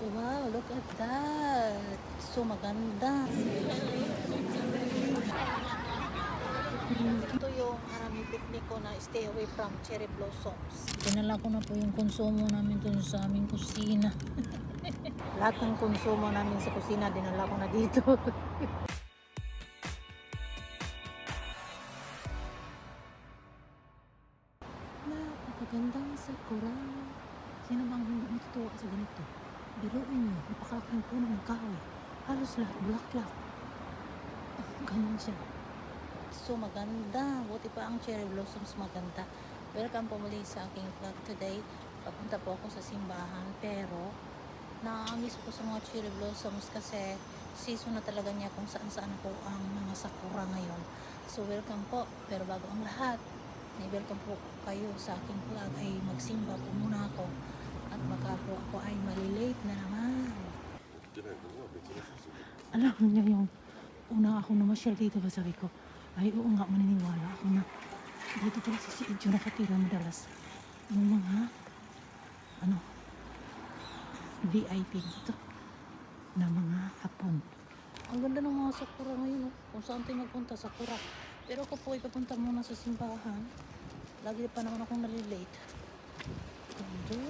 Wow, look at that. So maganda. Ito yung harami picnic ko na stay away from cherry blossoms. Dinala ko na po yung konsumo namin dun sa aming kusina. Lahat ng konsumo namin sa kusina, dinala ko na dito. Napakagandang sakura. Sino bang hindi matutuwa sa ganito? Biruin nyo, napakalaking puno ng kahoy. Halos lahat bulaklak. Ganun siya. So maganda. Buti pa ang cherry blossoms maganda. Welcome po muli sa aking vlog today. Papunta po ako sa simbahan. Pero na-miss ko sa mga cherry blossoms kasi season na talaga niya kung saan saan po ang mga sakura ngayon. So welcome po. Pero bago ang lahat, welcome po kayo sa aking vlog ay magsimba po muna ako. At baka po ako ay malilate na naman. Alam niyo yung una ako namasyal dito ba sabi ko, ay oo nga maniniwala ako na dito pala si Idjo nakatira madalas yung mga VIP dito na mga hapon. Ang ganda ng mga sakura ngayon, kung saan tayo magpunta, sakura. Pero ako po ipapunta muna sa simbahan. Lagi pa naman akong nalilate. Ganda.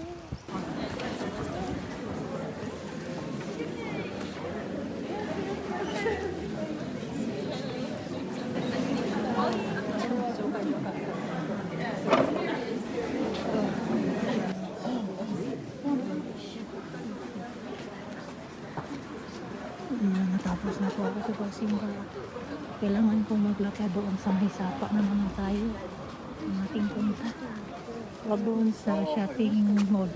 Natapos na po ako sa pagsimba. Kailangan kong maglakad doon sa may sapa na naman tayo. Ang ating punta. Wag doon sa shopping mall.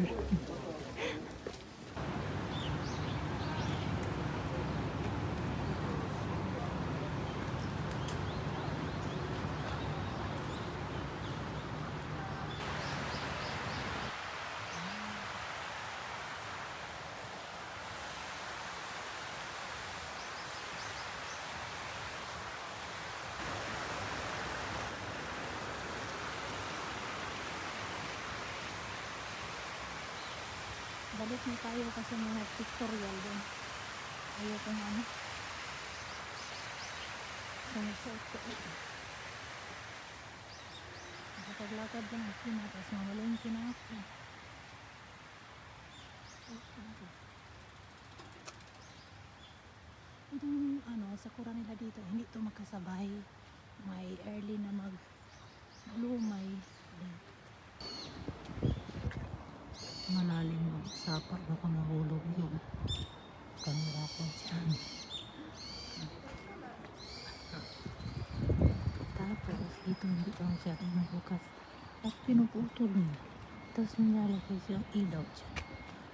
Balik na tayo kasi mga pictorial doon. Ayaw kong sumusot ko ito. Nakapaglakad lang ako na tapos mamalengke na ako. Itong sakura nila dito, hindi ito makasabay. May early na mag-bloom, may malalim ang sapa, baka mahulog yung camera ko dyan. Tapos dito hindi pa masyadong nabukas at pinuputol niya, tapos nilalagay siyang ilaw dyan.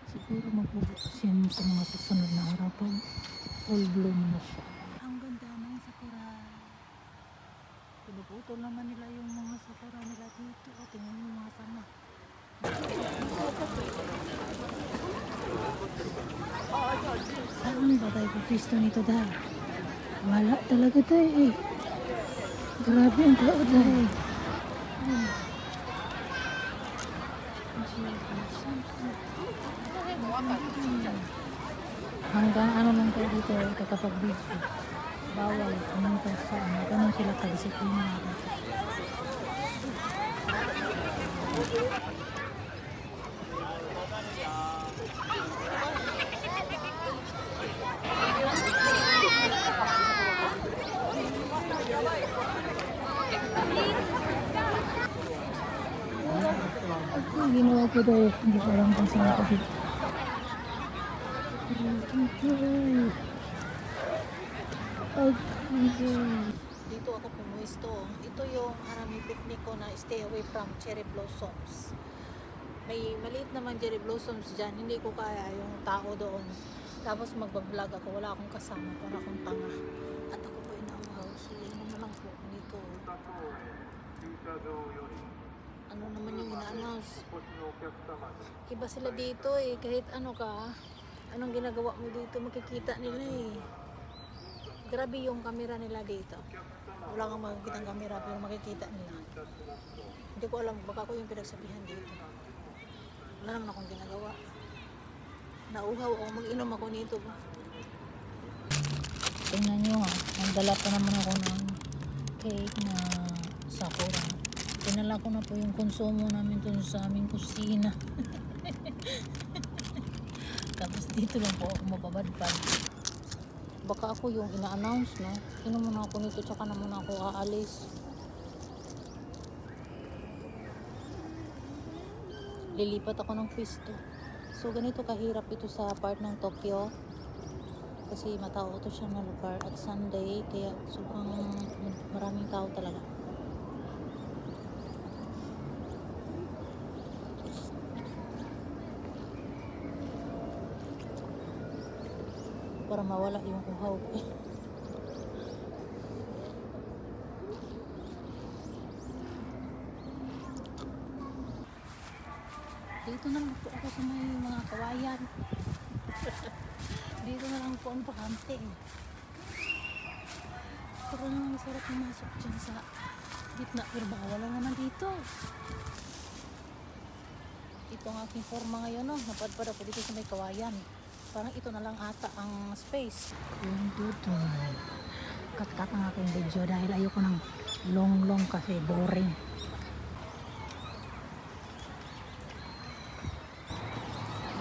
Siguro magbubukas yan sa mga susunod na araw pag full bloom na siya. Ang ganda ng sakura. Pinuputol naman nila yung mga sakura nila dito. O tingnan yung mga sama. Saan ba tayo pisto nito dahil? Wala talaga tayo eh. Grabe ang tao dahil. Hanggang lang tayo dito kapag video. Bawal pumunta sa ganun sila kadisiplina. Ginawa ko daw, hindi ko alam kung saan ako dito. Dito ako pumuisto. Ito yung harami picnic ko na stay away from cherry blossoms. May maliit naman cherry blossoms dyan. Hindi ko kaya yung tao doon. Tapos magbablog ako. Wala akong kasama. Para akong tanga. At ako po inauhaw. Sulihin na lang po dito. Ano naman yung ina-announce? Iba sila dito eh. Kahit anong ginagawa mo dito, makikita nila eh. Grabe yung camera nila dito. Wala kang makikita ang camera pero makikita nila. Hindi ko alam, baka ko yung pinagsabihan dito. Wala naman akong ginagawa. Nauhaw ako, mag-inom ako nito ba? Tingnan nyo ha, nagdala pa naman ako ng cake na sakura. Tinala ko na po yung konsumo namin dun sa aming kusina. Tapos dito lang po ako mababadpad. Baka ako yung ina-announce, no? Inom muna ako nito, tsaka na muna ako aalis. Lilipat ako ng pwesto. So ganito kahirap ito sa part ng Tokyo. Kasi matao to siya na lugar at Sunday, kaya sobrang maraming tao talaga. Para mawala yung uhaw. Dito na lang po ako sa may mga kawayan. Dito na lang po ang bakante. Pero naman masarap pumasok dyan sa gitna. Pero baka wala naman dito. Ito ang aking forma ngayon, no? Napadpad ako dito sa may kawayan. Parang ito na lang ata ang space. Yung tutoy. Cut-cut ang aking video dahil ayoko ng long kasi boring.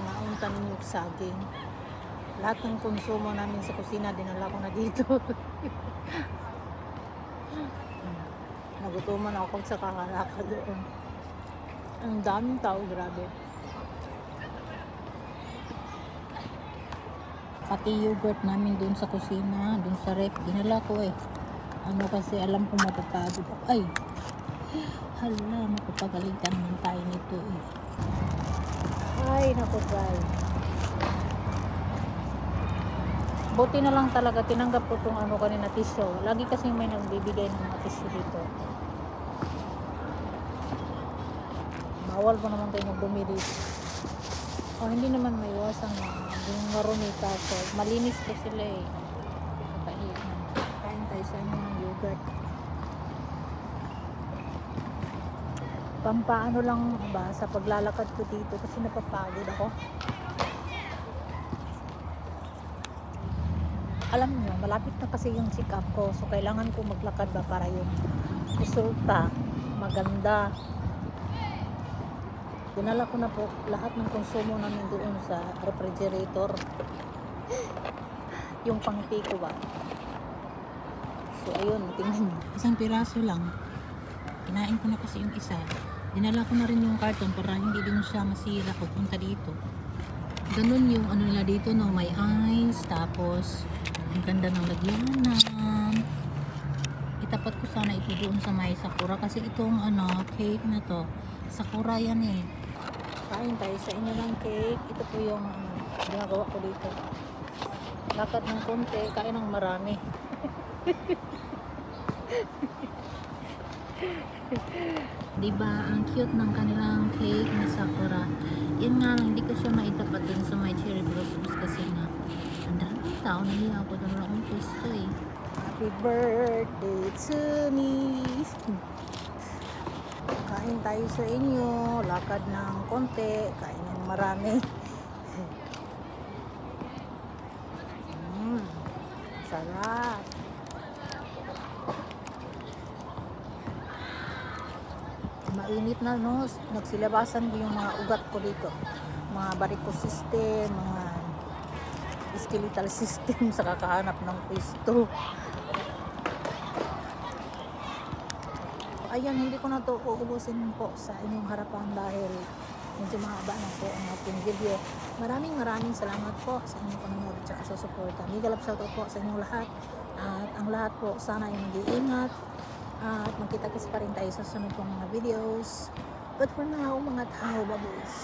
Nauntan yung saging. Lahat ng konsumo namin sa kusina, dinala ko na dito. Nagutuman ako sa kakalakad doon. Ang daming tao, grabe. Pati yogurt namin dun sa kusina, dun sa ref, dinala ko eh. Ano kasi alam ko mapapagod ako. Ay! Hala, mapapagalitan naman tayo nito eh. Ay, naku dry. Buti na lang talaga, tinanggap ko tong ano kanina tissue. Lagi kasi may nagbibigay ng mga tissue dito. Bawal pa naman tayo magdumi dito. O, hindi naman may iwasan na yung marumita. So, malinis ko sila eh. Kain tayo sa inyo ng yogurt. Pampaano lang ba sa paglalakad ko dito kasi napapagod ako. Alam niyo, malapit na kasi yung check up ko. So, kailangan ko maglakad ba para yung resulta maganda. Dinala ko na po lahat ng konsumo namin doon sa refrigerator. Yung pangti ko ba. So, ayun, tingnan nyo. Isang piraso lang. Kinain ko na kasi yung isa. Dinala ko na rin yung carton para hindi din siya masira pupunta dito. Ganun yung ano nila dito, no? May ice, tapos ang ganda ng lagyanan. Itapat ko sana ito doon sa may sakura kasi itong ano, cake na to, sakura yan eh. Kain tayo sa inyo ng cake. Ito po yung ginagawa ko dito. Lakad ng konti, kain ng marami. Diba, ang cute ng kanilang cake na sakura. Yan nga lang, hindi ko siya maitapat din sa my cherry blossoms kasi nga ang daming tao, nahiya ako doon lang ang pwesto eh. Happy birthday to me. Kain tayo sa inyo, lakad ng konti, kain ng marami. Sarap. Mainit na, no? Nagsilabasan ko yung mga ugat ko dito. Mga varicose system, mga skeletal system sa kakahanap ng pwesto. Ayan, hindi ko na to uubusin po sa inyong harapan dahil medyo mahaba na po ang ating video. Maraming salamat po sa inyong panonood at sa suporta. Mega love shoutout po sa inyong lahat. At ang lahat po sana ay mag-iingat. At magkita-kits pa rin tayo sa sunod kong mga videos. But for now, mga tao, babush.